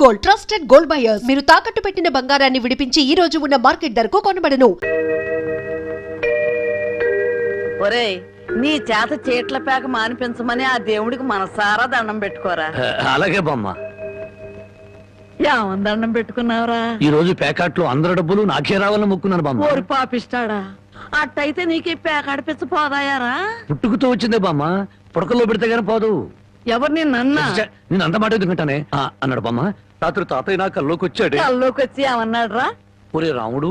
Gold, trusted gold buyers. మీరు తాకట్టు పెట్టిన బంగారాన్ని విడిపించి ఈ రోజు ఉన్న మార్కెట్ ధరకు కొనబడను. ఒరేయ్, నీ చేత చీట్ల పేక మానిపించమని ఆ దేవుడికి మనసారా దండం పెట్టుకోరా. అలాగే బామ్మ. ఏమని దండం పెట్టుకున్నావురా? ఈ రోజు ప్యాకెట్లో అందరి డబ్బులు నాకే రావాలని మొక్కున్నాను బామ్మ. ఓరి పాపిస్తాడా, అట్టయితే నీకు ఈ పేక అడిపించ పోదాయారా? పుట్టుకుతో వచ్చిందే బామ్మ, పుడకల్లో పెడితే గానీ పోదు. ఎవరు నిన్నన్నా? నేను అంత మాట ఎందుకంటానే అన్నాడు బామ్మ. రాత్రి తాతయ్య నా కల్లోకి వచ్చాడు. కల్లోకి వచ్చి ఏమన్నాడు రా? ఒరే రాముడు,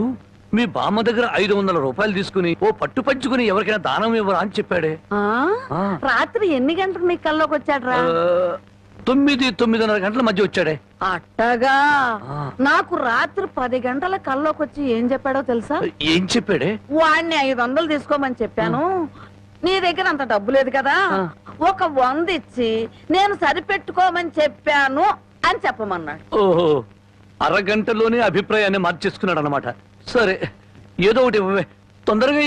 మీ బామ్మ దగ్గర 500 రూపాయలు తీసుకుని ఓ పట్టు పంచుకుని ఎవరికైనా దానం ఇవ్వరా అని చెప్పాడే. రాత్రి ఎన్ని గంటలకు నీ కల్లోకి వచ్చాడు రా? 9-9:30 గంటల మధ్య వచ్చాడే. అట్టగా నాకు రాత్రి 10 గంటల కల్లోకి వచ్చి ఏం చెప్పాడో తెలుసా? ఏం చెప్పాడే? వాడిని 500 తీసుకోమని చెప్పాను. నీ దగ్గర అంత డబ్బు లేదు కదా, ఒక 100 ఇచ్చి నేను సరిపెట్టుకోమని చెప్పాను అని చెప్పమన్నాడు. ఓహో, అరగంటలోనే అభిప్రాయాన్ని మార్చేసుకున్నాడు అన్నమాట. సరే, ఏదో ఒకటి ఇవ్వవే, తొందరగా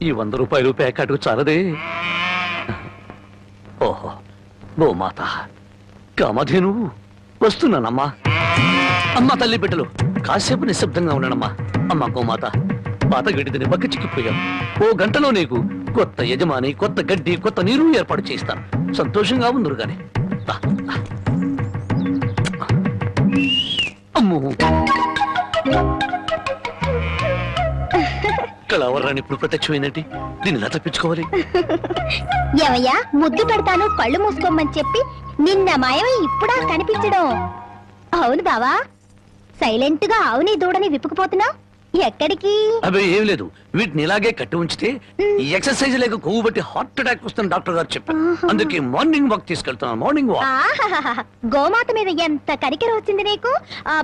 ఈ 100 రూపాయలు ప్యాకెట్కు చాలదే. ఓహో, గోమాత కామధేను వస్తున్నానమ్మా. అమ్మా తల్లి బిడ్డలు కాసేపు నిశ్శబ్దంగా ఉన్నానమ్మా. అమ్మా గోమాత, పాత గడ్డిని బక్క చిక్కిపోయాం. ఓ గంటలో నీకు కొత్త యజమాని, కొత్త గడ్డి, కొత్త నీరు ఏర్పాటు చేస్తాను. సంతోషంగా ఉందరు గాని. అమ్మో, కళావరాన్ని ఇప్పుడు ప్రత్యక్షమైందంటే దీన్ని ఎలా తప్పించుకోవాలి? ఏమయ్యా, ముద్దు పెడతాను కళ్ళు మూసుకోమని చెప్పి నిన్న మాయమై ఇప్పుడా కనిపించడం? అవును బావా, సైలెంట్ గా అవుని దూడని విప్పుకుపోతున్నావు ఎక్కడికి? అవి ఏం లేదు, వీటిని ఇలాగే కట్టి ఉంచితే ఈ ఎక్సర్సైజ్ లేక కొవ్వు బట్టి హార్ట్ అటాక్ వస్తుంది డాక్టర్ గారు చెప్పారు. అందుకే మార్నింగ్ వాక్ తీసుకెళ్తున్నాను. Morning walk. గోమాత మీద ఎంత కరికెర వచ్చింది నీకు?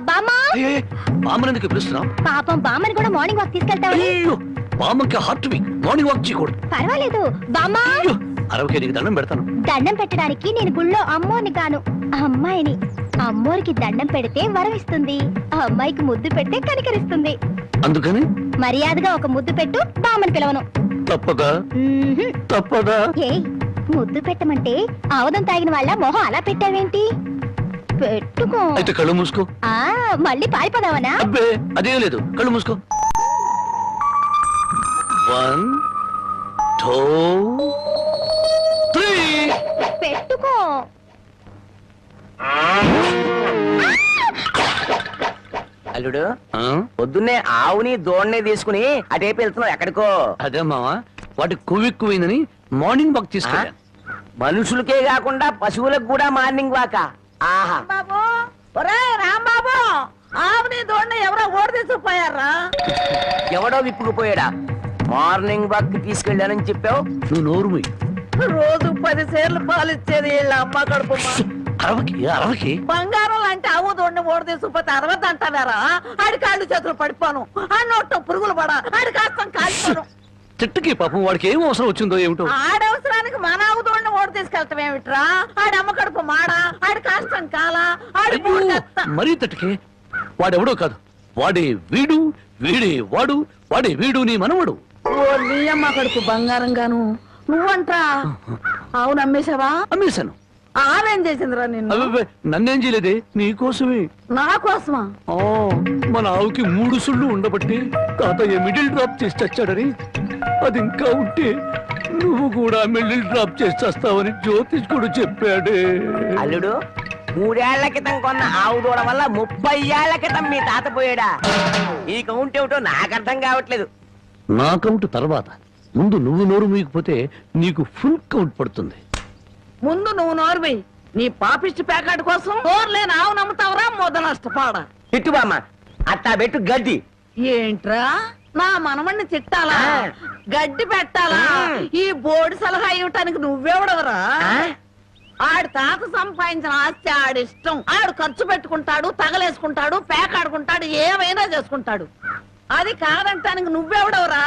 బామ్మా, బామ్మని ఎందుకు పిలుస్తున్నావు? పాపం బామ్మని కూడా మార్నింగ్ వాక్ తీసుకెళ్తావా? బామ్మకి హార్ట్ వీక్, మార్నింగ్ వాక్ చేయకూడదు. పర్వాలేదు బామ్మా, అరవకే నీకు దండం పెడతాను. దండం పెట్టడానికి నేను గుళ్ళో అమ్మోని కాను, అమ్మాయిని. అమ్మోరికి దండం పెడితే వరం ఇస్తుంది, అమ్మాయికి ముద్దు పెడితే కనికరిస్తుంది. అందుకని మర్యాదగా ఒక ముద్దు పెట్టు, బామ్మని పిలవను. తప్పదా? తప్పదా? ఏయ్, ముద్దు పెట్టమంటే ఆవదం తాగిన వాళ్ళ మొహం అలా పెట్టావేంటి? పెట్టుకో. అయితే కళ్ళు మూసుకో. మళ్ళీ పారిపోదావనా? అబ్బే అదేం లేదు, కళ్ళు మూసుకో. 1 2 3 పెట్టుకో. అల్లుడు, పొద్దున్నే ఆవుని దోణ్ణి తీసుకుని అటేపు వెళ్తున్నావు ఎక్కడికో? అదే మావా, వాటి కొవ్వెక్కువైందని మార్నింగ్ వాక్ తీసుకెళ్ళా. మనుషులకే కాకుండా పశువులకు కూడా మార్నింగ్ వాక? ఆహా బాబు, ఒరే రాంబాబు, ఆవుని దోణ్ణి ఎవరో ఓడి తీసుకుపోయారా? ఎవడో విప్పుకుపోయాడా? మార్నింగ్ వాక్ తీసుకెళ్ళానని చెప్పావు. నువ్వు నోరు మూయి. రోజు 10 సేర్లు పాలిచ్చేది వీళ్ళ అమ్మ కడుపు. అరవకి బంగారం లాంటి ఆవు దోడిని ఓడి తీసుకుపోతే 60 అంటారా? ఆడి కాళ్ళు చేతులు పడిపోను, ఆ నోట్లో పురుగులు పడ, ఆడి కాస్తం కాల్పోను. చెట్టుకి పాపం వాడికి ఏం అవసరం వచ్చిందో ఏమిటో. ఆడవసరానికి మన ఆవు దోడిని ఓడి తీసుకెళ్తాం ఏమిట్రా? ఆడి అమ్మ కడుపు మాడా, ఆడి కాస్తం కాలా, ఆడి మరీ తట్టుకే. వాడెవడో కాదు, వాడే వీడు, వీడే వాడు, వాడే వీడు నీ మనవడు. ఓ నీ అమ్మ కడుపు బంగారం గాను. నువ్వంట్రా ఆవును అమ్మేశావా? అమ్మేశాను. ఆవేం చేసిందిరా నిన్ను? నన్నేం చేయలేదే, నీకోసమే. నా కోసమా? మన ఆవుకి 3 సుళ్ళు ఉండబట్టి తాతయ్య మిడిల్ డ్రాప్ చేసి చచ్చాడని, అది ఇంకా ఉంటే నువ్వు కూడా మిడిల్ డ్రాప్ చేసి చేస్తావని జ్యోతిష్కుడు చెప్పాడే. అల్లుడు, 3 ఏళ్ల క్రితం కొన్న ఆవు దూడ వల్ల 30 ఏళ్ల క్రితం మీ తాత పోయాడా? ఈ కౌంట్ ఏమిటో నాకు అర్థం కావట్లేదు. నా కౌంట్ తర్వాత, ముందు నువ్వు నోరు మూయకపోతే నీకు ఫుల్ కౌంట్ పడుతుంది. ముందు నువ్వు నోరువి. నీ పాపిష్టి ప్యాకెట్ కోసం నోరులేని ఆవు నమ్ముతావరా? మొద నష్టపాడ. తిట్టుబామ్మ, అట్టా పెట్టు గడ్డి. ఏంట్రా, నా మనమణ్ణి తిట్టాలా, గడ్డి పెట్టాలా? ఈ బోర్డు సలహా ఇవ్వటానికి నువ్వెవడవరా? ఆడి తాత సంపాదించిన ఆస్తి ఆడిష్టం. ఆడు ఖర్చు పెట్టుకుంటాడు, తగలేసుకుంటాడు, పేకాడుకుంటాడు, ఏమైనా చేసుకుంటాడు. అది కాదంటానికి నువ్వెవడవరా?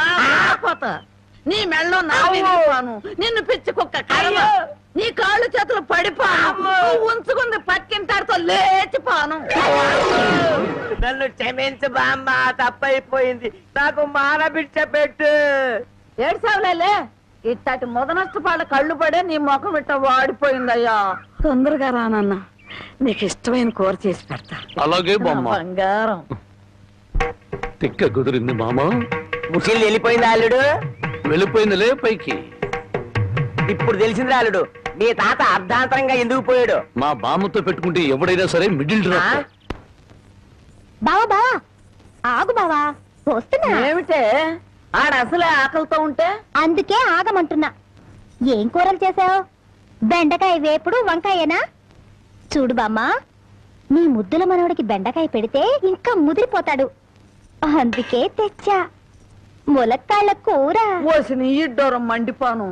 నీ మెళ్ళో నా విరిగిపోను, నిన్ను పిచ్చి కుక్క కర్మ, నీ కాళ్ళు చేతులు పడిపోను, ఉంచుకుంది పక్కింటాడితో లేచిపోను. నన్ను క్షమించు బామ్మ, తప్పైపోయింది. నాకు మానబిడ్డ పెట్టు. ఏడ్సావులే, ఇట్టటి మొద నష్టపాళ్ళ కళ్ళు పడే నీ ముఖం ఇట్ట వాడిపోయిందయ్యా. తొందరగా రానన్నా. నీకు ఇష్టమైన కూర చేసి పెడతా. అలాగే నా బామ్మ. బంగారం. తిక్క కుదిరింది మామ. ముసిల్ వెళ్ళిపోయింది అల్లుడు. వెళ్ళిపోయిందిలే పైకి. ఇప్పుడు తెలిసింది అల్లుడు మీ తాత అర్ధాంతరంగా ఎందుకు పోయాడు. మా బామ్మతో పెట్టుకుంటే ఎవడైనా సరే మిడిల్ ఆ? డ్రాప్. బావా బావా ఆగు బావా వస్తున్నా. ఏమిటే ఆడ అసలే ఆకలితో ఉంటే అందుకే ఆగమంటున్నా. ఏం కూరలు చేసావు? బెండకాయ వేపుడు వంకాయేనా? చూడు బామ్మ, నీ ముద్దుల మనవడికి బెండకాయ పెడితే ఇంకా ముదిరిపోతాడు. అందుకే తెచ్చా ములక్కాళ్ళ కూర. ఓసిని ఇడ్డోరం మండిపోను.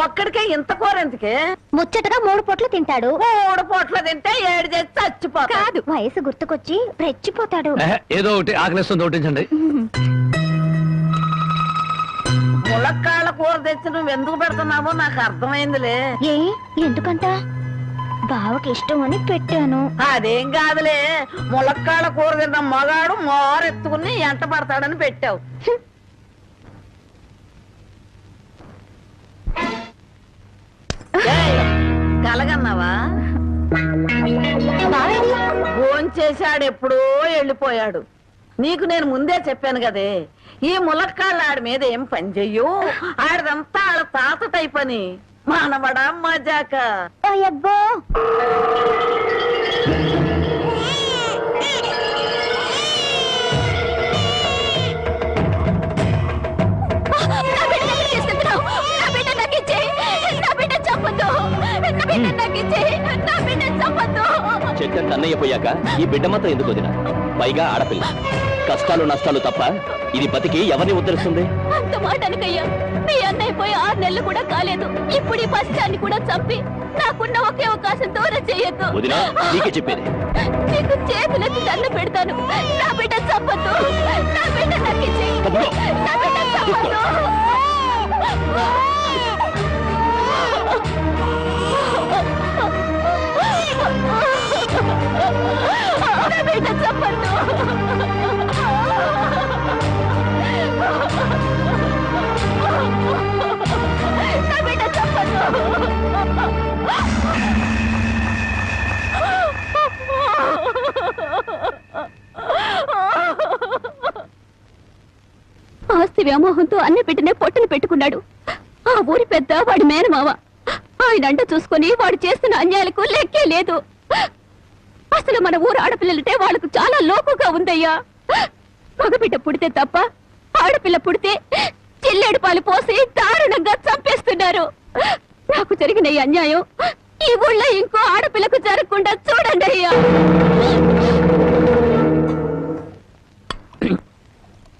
ఒక్కడికే ఇంత కూర ఎందుకే? ముచ్చటగా 3 పూట్లు తింటాడు. 3 పూట్ల తింటే 7 చేసి చచ్చిపోతా. కాదు, వయసు గుర్తుకొచ్చి రెచ్చిపోతాడు. ఏదో ఒకటి ఆకలిస్తుంది ఒకటించండి. ములక్కాళ్ళ కూర తెచ్చి నువ్వు ఎందుకు పెడుతున్నావో నాకు అర్థమైందిలే. ఏ ఎందుకంట? బావకి ఇష్టం అని పెట్టాను. అదేం కాదులే, ములక్కాళ్ళ కూర తిన్న మగాడు మోరెత్తుకుని ఎంట పడతాడని పెట్టావు. ఏయ్, కలగన్నావా? బావేది? భోంచేశాడు, ఎప్పుడో వెళ్ళిపోయాడు. నీకు నేను ముందే చెప్పాను కదే, ఈ ములక్కాళ్ళ ఆడి మీద ఏం పని చెయ్యు. ఆడిదంతా ఆడ తాత టైప్ అని. మానవడా మజాక. అయ్యబ్బో, చెట్టంత అన్నయ్య పోయాక ఈ బిడ్డ మాత్రం ఎందుకు వదిన? పైగా ఆడపిల్ల. కష్టాలు నష్టాలు తప్ప ఇది బతికి ఎవరిని ఉద్ధరిస్తుంది? అంత మాట అనకయ్యా. మీ అన్నయ్య పోయి 6 నెలలు కూడా కాలేదు. ఇప్పుడు ఈ పసిచాన్ని కూడా చంపి నాకున్న ఒకే అవకాశం దూరం చేయొద్దు. వదినా, నీకే చెప్పేది. నీకు చేతులెత్తి దండ పెడతాను. నా బిడ్డ చంపొద్దు. నా బిడ్డ నాకు ఇచ్చేయి. నా బిడ్డ చంపొద్దు. నా బిడ్డ చంపొద్దు. నా బిడ్డ చంపొద్దు. ఆస్తి వ్యామోహంతో అన్న పెట్టినే పొట్టను పెట్టుకున్నాడు. ఆ ఊరి పెద్ద వాడి మేనమావ. ఆయన అంట చూసుకుని వాడు చేస్తున్న అన్యాయాలకు లెక్కే లేదు. అసలు మన ఊరు ఆడపిల్లలంటే వాళ్ళకు చాలా లోకుగా ఉందయ్యా. మగబిడ్డ పుడితే తప్ప ఆడపిల్ల పుడితే చిల్లేడు పాలు పోసి దారుణంగా చంపేస్తున్నారు. నాకు జరిగిన ఈ అన్యాయం ఈ ఊళ్ళో ఇంకో ఆడపిల్లకు జరగకుండా చూడండి అయ్యా.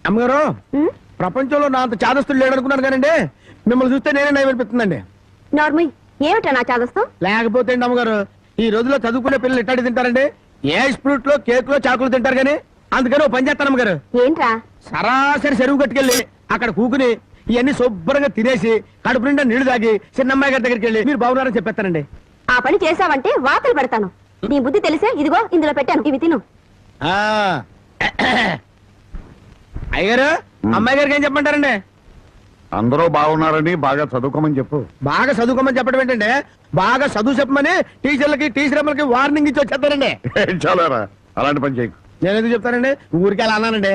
అమ్మగారు, ప్రపంచంలో నా అంత చాదస్తులు లేడనుకున్నాను కానండి, మిమ్మల్ని చూస్తే నేనే నయం అనిపిస్తుందండి. నార్మల్ ఏమిటా నా చాదస్తం? లేకపోతే అండి అమ్మగారు, ఈ రోజుల్లో చదువుకునే పిల్లలు ఎట్టాడి తింటారండి? ఏ స్ప్రూట్ లో కేక్ లో చాకులు తింటారు కానీ. అందుకని ఓ పని చేస్తాను అమ్మగారు, ఏంట్రా? సరాసరి చెరువు కట్టుకెళ్ళి అక్కడ కూకుని ఇవన్నీ శుభ్రంగా తినేసి కడుపు నిండా నీళ్లు తాగి చిన్నమ్మాయి గారి దగ్గరికి వెళ్ళి మీరు బాగున్నారని చెప్పేస్తానండి. ఆ పని చేసావంటే వాతలు పెడతాను. నీ బుద్ధి తెలిసే ఇదిగో ఇందులో పెట్టాను, ఇవి తిను. ఆ, అయ్యగారు, అమ్మాయి గారికి ఏం చెప్పమంటారండి? అందరూ బాగున్నారని బాగా చదువుకోమని చెప్పు. బాగా చదువుకోమని చెప్పడం ఏంటంటే, బాగా చదువు చెప్పమని టీచర్లకి టీచర్లకి వార్నింగ్ ఇచ్చి వచ్చేస్తారండి. చాలారా, అలాంటి పని చేయకు. నేను ఎందుకు చెప్తానండి, ఊరికి అలా అన్నానండి.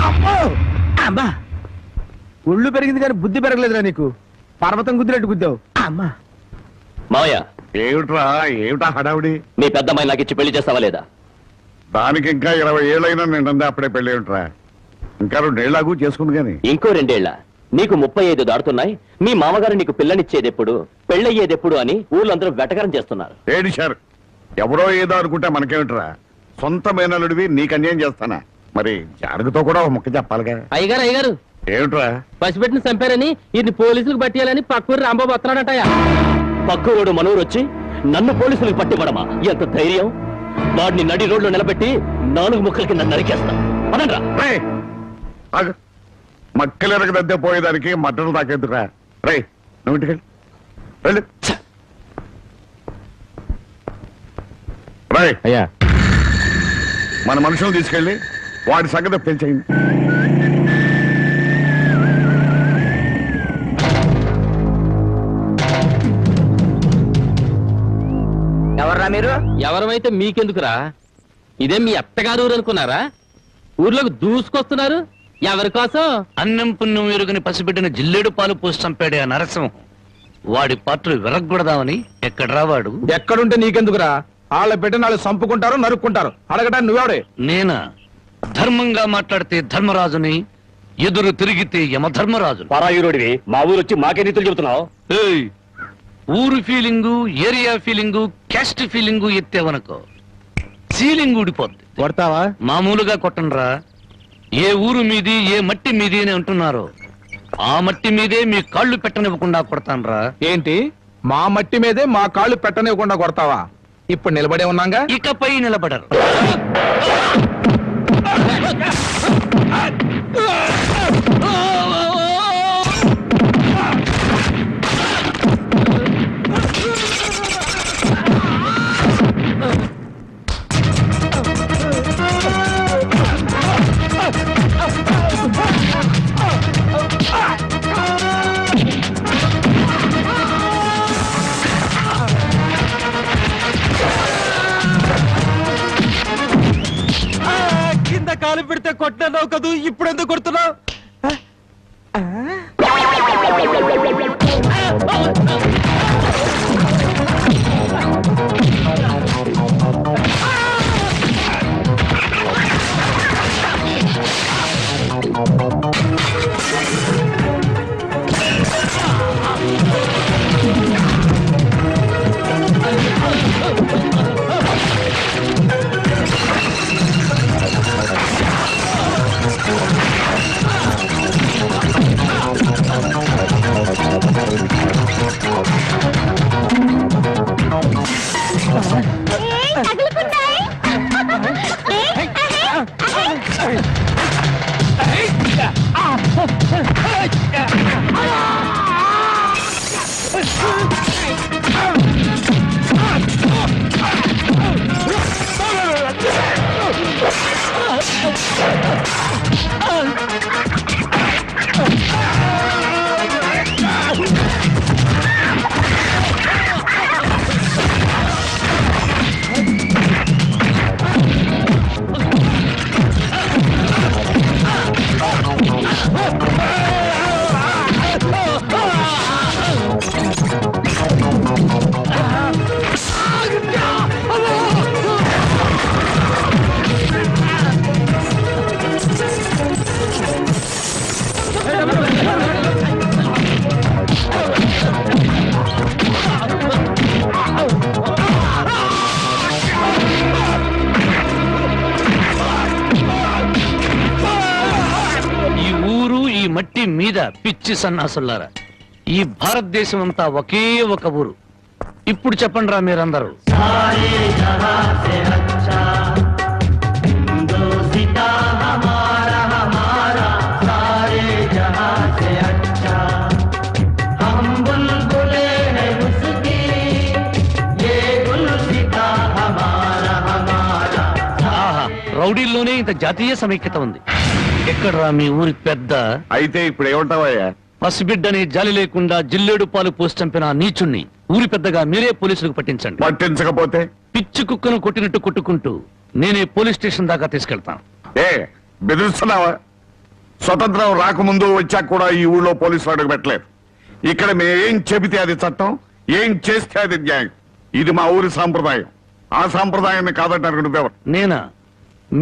అమ్మో! అమ్మా, ఒళ్ళు పెరిగింది కానీ బుద్ధి పెరగలేదురా నీకు. పర్వతం గుద్దినట్టు గుద్దావు. అమ్మా, మావయ్య, ఏమిట్రా, ఏమిటా హడావుడి? మీ పెద్దమ్మాయి నాకు ఇచ్చి పెళ్లి చేస్తావా లేదా? దానికి ఇంకా 20 ఏళ్ళైనా నిండా అప్పుడే పెళ్ళి ఏమిట్రా? ఇంకా 2 ఏళ్ళకు చేసుకుంది గాని. ఇంకో 2 ఏళ్ల? నీకు 35 దాడుతున్నాయి. మీ మామగారు నీకు పిల్లనిచ్చేదెప్పుడు, పెళ్ళయ్యేదెప్పుడు అని ఊళ్ళందరూ వెటకరం చేస్తున్నారు. ఏడిశారు, ఎవరో ఏదో అనుకుంటే మనకేమిట్రా? సొంత మేనలుడివి నీకు అన్యాయం చేస్తానా? మరి జారుగుతో కూడా ఒక ముక్క చెప్పాలిగా. అయ్యగారు ఏమిట్రా? పసిపెట్టిన చంపారని ఇది పోలీసులకు పట్టియాలని పక్కూరు రాంబాబు వస్తున్నాడటయా. పక్కూరు మనూరు వచ్చి నన్ను పోలీసులకు పట్టివ్వడమా? ఎంత ధైర్యం! వాడిని నడి రోడ్లో నిలబెట్టి 4 ముక్కల కింద నరికేస్తా. అనండ్రా. రేయ్, ఆగు. మక్కలెరగ దద్దే పోయేదానికి మట్టలు తాకెద్దురా. రే, నువ్వు ఇంటికి వెళ్ళు. రేయ్, అయ్యా, మన మనుషులు తీసుకెళ్ళి వాడి సంగతి పెంచేయండి. ఎవర్రా మీరు? ఎవరమైతే మీకెందుకురా? ఇదే మీ అత్తగారు ఊరు అనుకున్నారా? ఊర్లోకి దూసుకొస్తున్నారు ఎవరి కోసం? అన్నం పుణ్యం ఎరుగని పసిబిడ్డని జిల్లేడు పాలు పోసి చంపాడే ఆ నరసింహం. వాడి పాత్రలు విరగ్గొడదామని ఎక్కడ రావాడు? ఎక్కడుంటే నీకెందుకురా? వాళ్ళ బిడ్డ నాళ్ళు చంపుకుంటారు, నరుక్కుంటారు. అడగటానికి నువ్వెవడే? నేనా? ధర్మంగా మాట్లాడితే ధర్మరాజుని, ఎదురు తిరిగితే యమధర్మరాజు. పరాయురుడివి మా ఊరు వచ్చి మాకే నీతులు చెబుతున్నావు. ఏయ్, ఊరు feeling, area feeling, caste feeling ఎత్తేవనుకో సీలింగ్ ఊడిపోద్ది. కొడతావా? మామూలుగా కొట్టనరా. ఏ ఊరు మీది, ఏ మట్టి మీది అని అంటున్నారో ఆ మట్టి మీదే మీ కాళ్ళు పెట్టనివ్వకుండా కొడతానరా. ఏంటి మా మట్టి మీదే మా కాళ్ళు పెట్టనివ్వకుండా కొడతావా? ఇప్పుడు నిలబడే ఉన్నాగా. ఇకపై నిలబడరు. కింద కాలు పెడితే కొట్టినావు కదూ, ఇప్పుడు ఎందుకు కొడుతున్నావు? మట్టి మీద పిచ్చి సన్నాసులారా, ఈ భారతదేశం అంతా ఒకే ఒక ఊరు. ఇప్పుడు చెప్పండి రా మీరందరూ. రౌడీల్లోనే ఇంత జాతీయ సమైక్యత ఉంది. ఎక్కడ్రా మీ ఊరి పెద్ద? అయితే ఇప్పుడు ఏమంటావయ్యా? పసిబిడ్డని జాలి లేకుండా జిల్లేడు పాలు పోసి చంపిన ఆ నీచుణ్ణి ఊరి పెద్దగా మీరే పోలీసులకు పట్టించండి. పట్టించకపోతే పిచ్చి కుక్కను కొట్టినట్టు కొట్టుకుంటూ నేనే పోలీస్ స్టేషన్ దాకా తీసుకెళ్తాను. ఏ బెదిరిస్తున్నావా? స్వతంత్రం రాకముందు వచ్చాక కూడా ఈ ఊళ్ళో పోలీసులు అడుగు పెట్టలేదు. ఇక్కడ మేమేం చెబితే అది చట్టం, ఏం చేస్తే అది న్యాయం. ఇది మా ఊరి సాంప్రదాయం. ఆ సాంప్రదాయాన్ని కాదంటారు నువ్వెవరు? నేనా?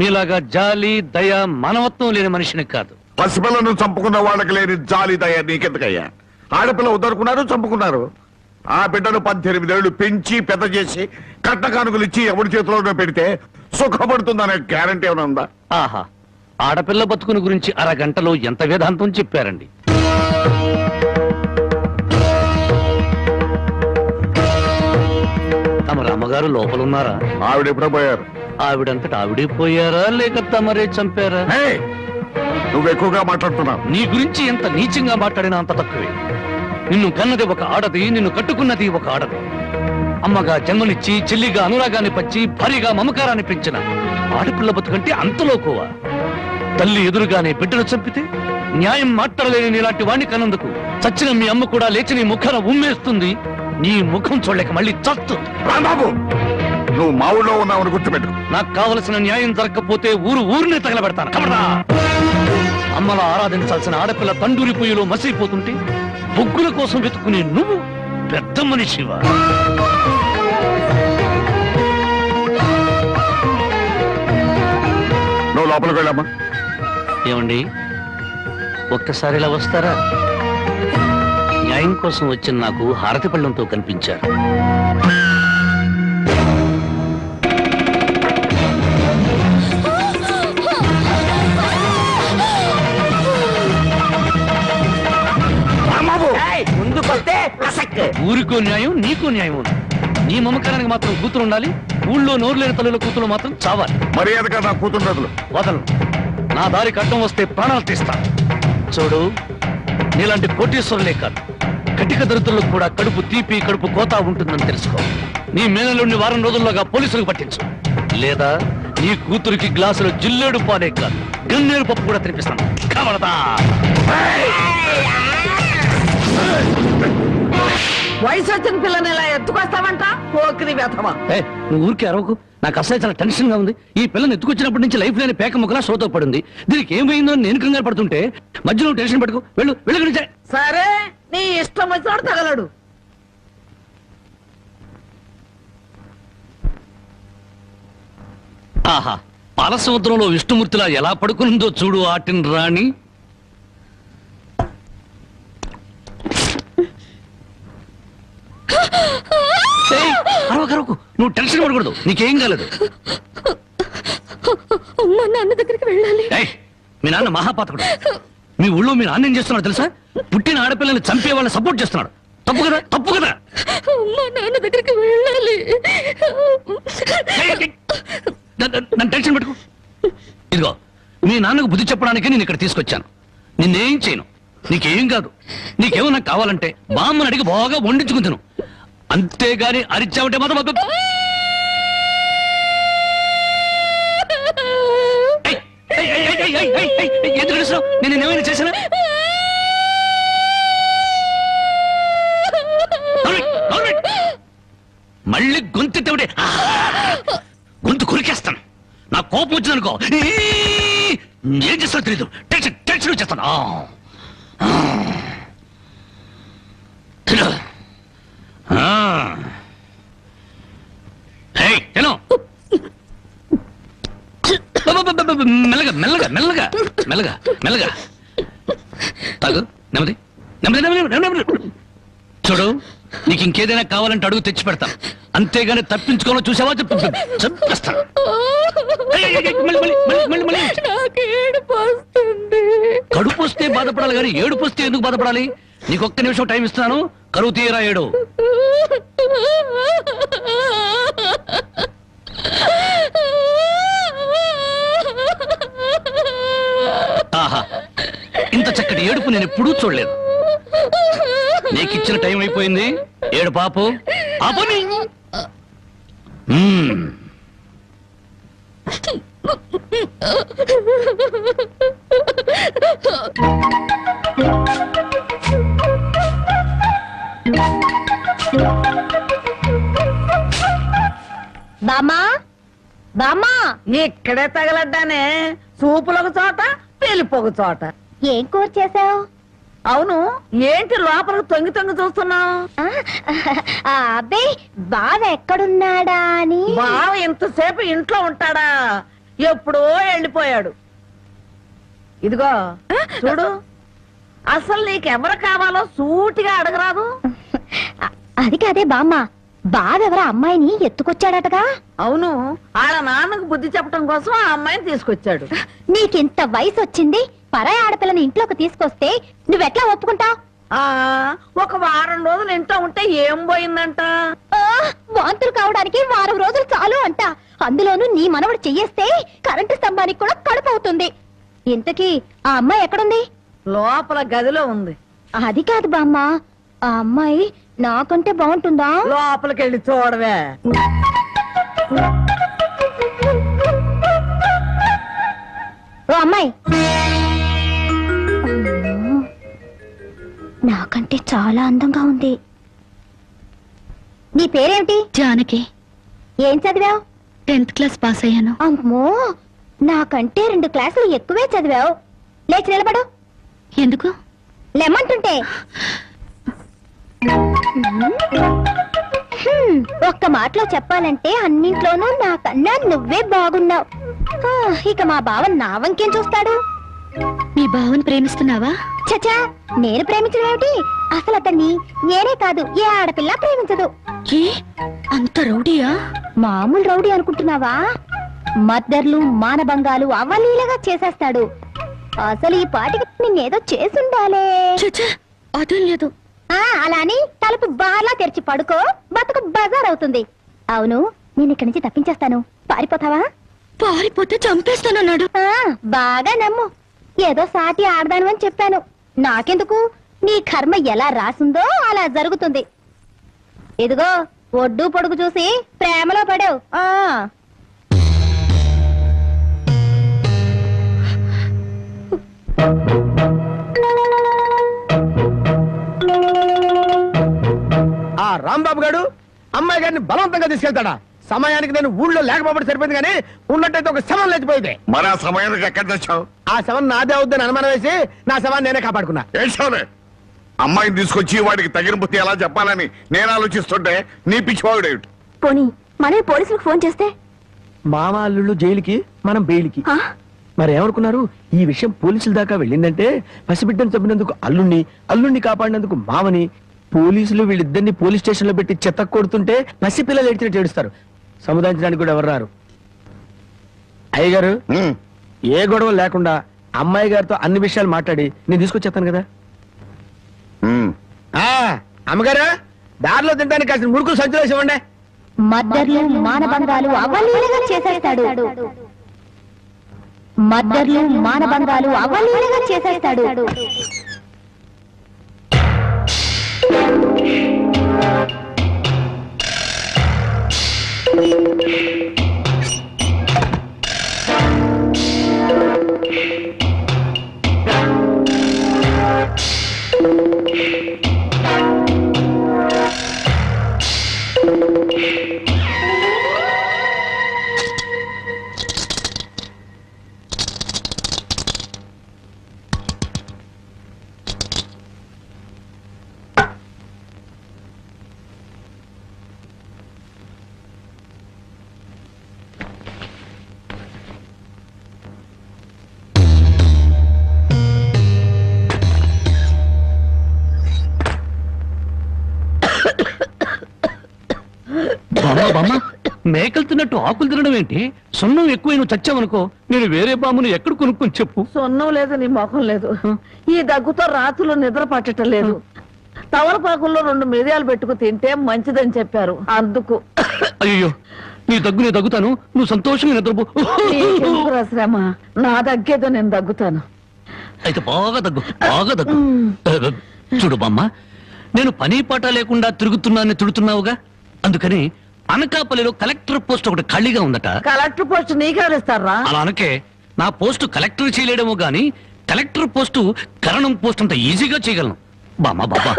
మీలాగా జాలి దయ మానవత్వం లేని మనిషిని కాదు. పసిపిల్లను చంపుకున్న వాళ్ళకి లేని జాలి దయ నీకెందుకయ్యా? ఆడపిల్ల ఉదరుకున్నారు, చంపుకున్నారు. ఆ బిడ్డను 18 ఏళ్లు పెంచి పెద్ద చేసి కట్న కానుకలు ఇచ్చి ఎవరి చేతిలోనే పెడితే సుఖపడుతుందనే గ్యారంటీ ఏమైనా ఉందా? ఆహా, ఆడపిల్ల బతుకుని గురించి అరగంటలో ఎంత వేదాంతం చెప్పారండి. తమ రామగారు లోపలున్నారా? ఆవిడ ఎప్పుడో పోయారు. ఆవిడంతట ఆవిడే పోయారా లేక తమరే చంపారా? నువ్వు ఎక్కువగా మాట్లాడుతున్నావు. నీ గురించి ఎంత నీచంగా మాట్లాడినా అంత తక్కువే. నిన్ను కన్నది ఒక ఆడది, నిన్ను కట్టుకున్నది ఒక ఆడది. అమ్మగా జన్మనిచ్చి, చెల్లిగా అనురాగాన్ని పంచి, భారీగా మమకారాన్ని పెంచిన ఆడపిల్ల బతుకంటే అంతలోకోవా? తల్లి ఎదురుగానే బిడ్డను చంపితే న్యాయం మాట్లాడలేని నీలాంటి వాణ్ణి కన్నందుకు చచ్చిన మీ అమ్మ కూడా లేచి నీ ముఖాన ఉమ్మేస్తుంది. నీ ముఖం చూడలేక మళ్ళీ చత్తు. రాంబాబు నువ్వు మా ఊళ్ళో ఉన్నావని గుర్తుపెట్టు. నాకు కావలసిన న్యాయం జరగకపోతే ఊరినే తగలబెడతాను. కబడా! అమ్మలా ఆరాధించాల్సిన ఆడపిల్ల తండూరి పొయ్యిలో మసిలిపోతుంటే బొగ్గుల కోసం వెతుక్కునే నువ్వు పెద్ద మనిషివా? నువ్వు లోపలికి వెళ్ళమ్మా. ఏమండి, ఒక్కసారి ఇలా వస్తారా? న్యాయం కోసం వచ్చిన నాకు హారతి పళ్ళంతో కనిపించారు. ముందుకొస్తే ఊరికో న్యాయం, నీకో న్యాయం ఉంది. నీ మమకారానికి మాత్రం కూతురు ఉండాలి, ఊళ్ళో నోరు లేని తల్లుల కూతురు మాత్రం చావాలి. మర్యాదగా నా కూతురు బదులు వదలను. నా దారికి అడ్డం వస్తే ప్రాణాలు తీస్తాను. చూడు, నీలాంటి కోటీశ్వరులే కాదు, కటిక దరిద్రులకు కూడా కడుపు తీపి, కడుపు కోత ఉంటుందని తెలుసుకో. నీ మేనలుండి వారం రోజుల్లోగా పోలీసులకు పట్టించు, లేదా నీ కూతురికి గ్లాసులో జిల్లేడు పాలే కాదు గన్నేరు పప్పు కూడా తినిపిస్తాను. కవడదా! వయసు వచ్చిన పిల్లని ఇలా ఎత్తుకొస్తావంట పోకిరి వ్యథమా. నువ్వు ఊరికే అరవకు, నాకు అసలు చాలా టెన్షన్ గా ఉంది. ఈ పిల్లని ఎత్తుకొచ్చినప్పటి నుంచి లైఫ్ లేని పేక ముక్కలా షోతో పడింది. దీనికి ఏమైందో నేను కంగారు పడుతుంటే మధ్యలో టెన్షన్ పట్టుకో. వెళ్ళు వెళ్ళి. సరే, నీ ఇష్టం వచ్చినోడు తగలడు. ఆహా, పాలసముద్రంలో విష్ణుమూర్తిలా ఎలా పడుకుందో చూడు ఆటిన్ రాణి. అరవకు, నువ్వు టెన్షన్ పడకూడదు, నీకేం కాలేదు. నాన్న దగ్గరికి వెళ్ళాలి. మీ నాన్న మహాపాతకుడు. మీ ఊళ్ళో మీ నాన్న ఏం చేస్తున్నాడు తెలుసా? పుట్టిన ఆడపిల్లని చంపే వాళ్ళని సపోర్ట్ చేస్తున్నాడు. తప్పు కదా, తప్పు కదా. నాన్న దగ్గరికి వెళ్ళాలి. నన్ను టెన్షన్ పెట్టుకో. ఇదిగో, మీ నాన్నకు బుద్ధి చెప్పడానికి నేను ఇక్కడ తీసుకొచ్చాను. నిన్నేం చేయను, నీకేం కాదు. నీకేమన్నా కావాలంటే బామ్మని అడిగి బాగా వండించుకుని తిను, అంతేగాని అరిచావంటే మాత్రం ఎందుకు అరుస్తున్నావు? నేను ఏమైనా చేశానా? మళ్ళీ గొంతెత్తే గొంతు కురికేస్తాను. నా కోపం వచ్చిందనుకో ఏం చేస్తానో తెలీదు. టెన్షన్ టెన్షన్ వచ్చేస్తాను. మెల్లగా మెల్లగా మెల్లగా మెల్లగా మెల్లగా తాగు. నెమ్మది నెమ్మది నెమ్మది నెమ్మది. చూడు, నీకు ఇంకేదైనా కావాలంటే అడుగు తెచ్చి పెడతాను, అంతేగాని తప్పించుకోవాలో చూసావా చంపేస్తాను. కడుపు వస్తే బాధపడాలి కానీ ఏడుపు వస్తే ఎందుకు బాధపడాలి? నీకు ఒక్క నిమిషం టైం ఇస్తున్నాను, కరువు తీయరా ఏడు. ఆహా, ఇంత చక్కటి ఏడుపు నేను ఎప్పుడూ చూడలేదు. నీకు ఇచ్చిన టైం అయిపోయింది, ఏడు పాపు ఆపని. బామా బామా, ఇక్కడే తగలడ్డానే. సూపులకు చోట, పెళ్లిపోక చోట. ఏం కూర చేసావు? అవును, ఏంటి లోపలికి తొంగి తొంగి చూస్తున్నావు? అబ్బే, బావ ఎక్కడున్నాడా అని. బావ ఇంతసేపు ఇంట్లో ఉంటాడా? ఎప్పుడో వెళ్ళిపోయాడు. ఇదిగో చూడు, అసలు నీకెవరు కావాలో సూటిగా అడగరాదు. అది కాదే బామ్మ, బావెవరో అమ్మాయిని ఎత్తుకొచ్చాడటగా. అవును, వాళ్ళ నాన్నకు బుద్ధి చెప్పడం కోసం ఆ అమ్మాయిని తీసుకొచ్చాడు. నీకింత వయసు వచ్చింది, పరాయి ఆడపిల్లని ఇంట్లోకి తీసుకొస్తే నువ్వెట్లా ఒప్పుకుంటావు? ఒక వారం రోజులు ఇంట్లో ఉంటే ఏం పోయిందంట? వాంతులు కావడానికి వారం రోజులు చాలు అంట. అందులోనూ నీ మనవడు చెయ్యేస్తే కరెంటు స్తంభానికి కూడా కడుపు అవుతుంది. ఇంతకీ ఆ అమ్మాయి ఎక్కడుంది? లోపల గదిలో ఉంది. అది కాదు బామ్మ, ఆ అమ్మాయి నాకంటే బాగుంటుందా? లోపలికి వెళ్ళి చూడవే. ఓ అమ్మాయి, నాకంటే చాలా అందంగా ఉంది. నీ పేరేమిటి? జానకి. ఏం చదివావు? 10th క్లాస్ పాస్ అయ్యాను. అమ్మో, నాకంటే 2 క్లాసులు ఎక్కువే చదివావు. లేచి నిలబడు. ఎందుకు? లెమ్మంటుంటే. ఒక్క మాటలో చెప్పాలంటే అన్నింట్లోనూ నాకన్నా నువ్వే బాగున్నావు. ఇక మా బావ నా వంకేం చూస్తాడు? మీ బావని ప్రేమిస్తున్నావా? చచా, నేను ప్రేమించడం ఏమిటి? అసలు అతన్ని నేనే కాదు, ఏ ఆడపిల్ల ప్రేమించదు. ఏ అంత రౌడీయా? మామూలు రౌడీ అనుకుంటున్నావా? మద్దర్లు మానభంగాలు అవలీలగా చేసేస్తాడు. అసలు ఈ పాటికి నిన్నేదో చేసుండాలే. చచ్చా, అదేం లేదు. అలా అని తలుపు బార్లా తెరిచి పడుకో, బతుకు బజార్ అవుతుంది. అవును, నేను ఇక్కడి నుంచి తప్పించేస్తాను. పారిపోతావా? పారిపోతే చంపేస్తానన్నాడు. బాగా నమ్ము. ఏదో సాటి ఆడదాను అని చెప్పాను. నాకెందుకు, నీ కర్మ ఎలా రాసిందో అలా జరుగుతుంది. ఇదిగో ఒడ్డు పొడుగు చూసి ప్రేమలో పడావు. ఆ రాంబాబు గారు అమ్మాయి గారిని బలవంతంగా తీసుకెళ్తాడా? సమయానికి నేను ఊళ్ళో లేకపోతే సరిపోయింది, కానీ ఉన్నట్టయితే ఒక శవం లేచిపోయింది. మరి ఆ సమయానికి ఎక్కడ తెచ్చావు? ఆ శవం నాదే అవుద్దని అనుమానం వేసి నా శవాన్ని నేనే కాపాడుకున్నా. ఏడ్చావులే. అమ్మాయిని తీసుకొచ్చి వాడికి తగిన బుద్ధి ఎలా చెప్పాలని నేను ఆలోచిస్తుంటే నీ పిచ్చివాడేమిటి? పోనీ మనే పోలీసులకు ఫోన్ చేస్తే? మామ అల్లుళ్ళు జైలుకి, మనం బెయిల్కి. మరి ఏమనుకున్నారు? ఈ విషయం పోలీసుల దాకా వెళ్ళిందంటే పసిబిడ్డను చంపినందుకు అల్లుణ్ణి, అల్లుణ్ణి కాపాడినందుకు మామని, పోలీసులు వీళ్ళిద్దరిని పోలీస్ స్టేషన్ లో పెట్టి చెత్త కొడుతుంటే పసిపిల్లలు ఏడ్చినట్టు ఏడుస్తారు. సముదాయించడానికి కూడా ఎవరు రారు. అయ్యగారు, ఏ గొడవ లేకుండా అమ్మాయి గారితో అన్ని విషయాలు మాట్లాడి నేను తీసుకొచ్చేస్తాను కదా. అమ్మగారు, దారిలో తింటానికి కాసిన ముడుకులు సంచులు వేసి ఇవ్వండి. మద్దర్లు మానభంగాలు అవలీలగా చేసేస్తాడు. మద్దర్లు మానభంగాలు అవలీలగా చేసేస్తాడు. మేకలు తిన్నట్టు ఆకులు తినడం ఏంటి? సొన్నం ఎక్కువ నువ్వు చచ్చావనుకో, నేను వేరే బామును ఎక్కడ కొనుక్కొని చెప్పు. సొన్నం లేదు, నీ ముఖం లేదు. ఈ దగ్గుతో రాత్రులు నిద్ర పట్టడం లేదు. తవలపాకుల్లో 2 మిరియాలు పెట్టుకు తింటే మంచిదని చెప్పారు, అందుకు. అయ్యో, నీ దగ్గు నేను దగ్గుతాను, నువ్వు సంతోషంగా నిద్రపో. నీకెందుకురా శ్రమ? నా దగ్గేదో నేను దగ్గుతాను. అయితే బాగా దగ్గు, బాగా దగ్గు. చూడు బామ్మ, నేను పని పాట లేకుండా తిరుగుతున్నానని తిడుతున్నావుగా, అందుకని అనకాపల్లిలో కలెక్టర్ పోస్ట్ ఒకటి ఖాళీగా ఉందట. కలెక్టర్ పోస్ట్ నీకెవరిస్తారా? అలా అనకే, నా పోస్టు కలెక్టర్ చేయలేడేమో గాని కలెక్టర్ పోస్టు కరణం పోస్ట్ అంత ఈజీగా చేయగలను. బామ్మ బాబా,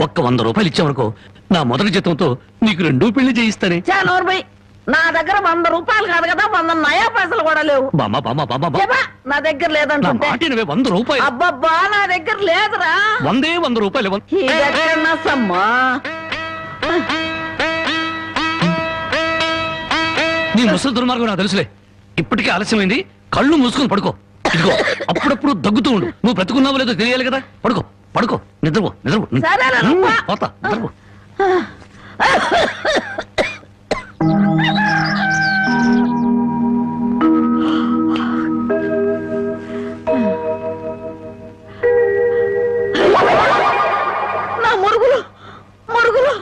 ఒక్క 100 రూపాయలు ఇచ్చావనుకో, నా మొదటి జీతంతో నీకు 2 పెళ్లి చేయిస్తానే. నా దగ్గర 100 రూపాయలు కాదు కదా, 100 నయా పైసలు కూడా లేవు. బామ్మ బామ్మ బామ్మ, నా దగ్గర లేదంటే 100 రూపాయలు. అబ్బబ్బా, నా దగ్గర లేదురా. 100 రూపాయలు. నీ ముసలి దుర్మార్గం నాకు తెలుసులే. ఇప్పటికే ఆలస్యమైంది, కళ్ళు మూసుకొని పడుకో. ఇదిగో, అప్పుడప్పుడు దగ్గుతూ ఉండు. నువ్వు బ్రతుకున్నావో లేదో తెలియాలి కదా. పడుకో పడుకో, నిద్రపో నిద్రపో. పోతా, నిద్రపో. నా మురుగులు మురుగులు.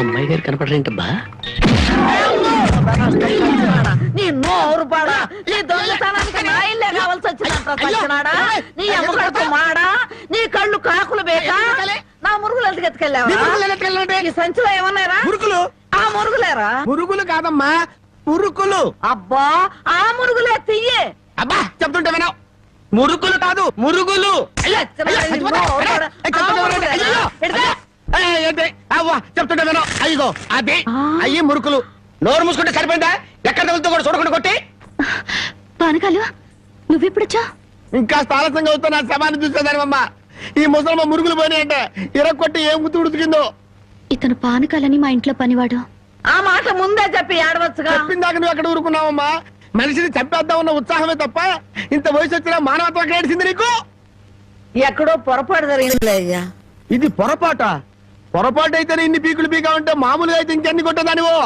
అమ్మాయి గారు కనపడరేంటబ్బా? నీ దొంగతనానికి నా ఇల్లే కావాల్సి వచ్చినాడా? నీ అమ్మగడుపు మాడా? నీ కళ్ళు కాకులు బేకా? నా మురుగులు ఎందుకు ఎత్తుకెళ్ళావా? ఈ సంచిలో ఏమన్నారా? మురుకులు ఆ మురుగులేరా? మురుగులు కాదమ్మా, మురుకులు. అబ్బా ఆ మురుగులే తియ్యే. అబ్బా చెప్తుంటే వినవు. మురుకులు కాదు, మురుగులు. చెప్తుంటే వినవు. అయ్యో అది అయ్యి మురుకులు. నోరు మూసుకుంటే సరిపోయిందా? ఎక్కడ తగులుతూ కూడా చూడకుండా కొట్టి. పానకాలు నువ్వెప్పుడొచ్చా? ఇంకా ఆలస్యంగా అవుతా నా శవాన్ని చూసేదానివమ్మా. ఈ ముసలమ్మ మురుగులు పోయినాయంటే ఇరక్కొట్టి ఏం గుర్తు ఉడుకుతుందో. ఇతను పానకాలని మా ఇంట్లో పనివాడు. ఆ మాట ముందే చెప్పి ఏడవచ్చుగా. చెప్పిందాక నువ్వు ఎక్కడ ఊరుకున్నావమ్మా? మనిషిని చంపేద్దామన్న ఉత్సాహమే తప్ప ఇంత వయసు వచ్చినా మానవత్వం ఏడిసింది నీకు? ఎక్కడో పొరపాటు జరిగిందిలే అయ్యా. ఇది పొరపాటు అయితేనే ఇన్ని పీకులు పీకా ఉంటే మామూలుగా అయితే ఇంకెన్ని కొట్టేదానివో.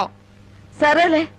సరేలే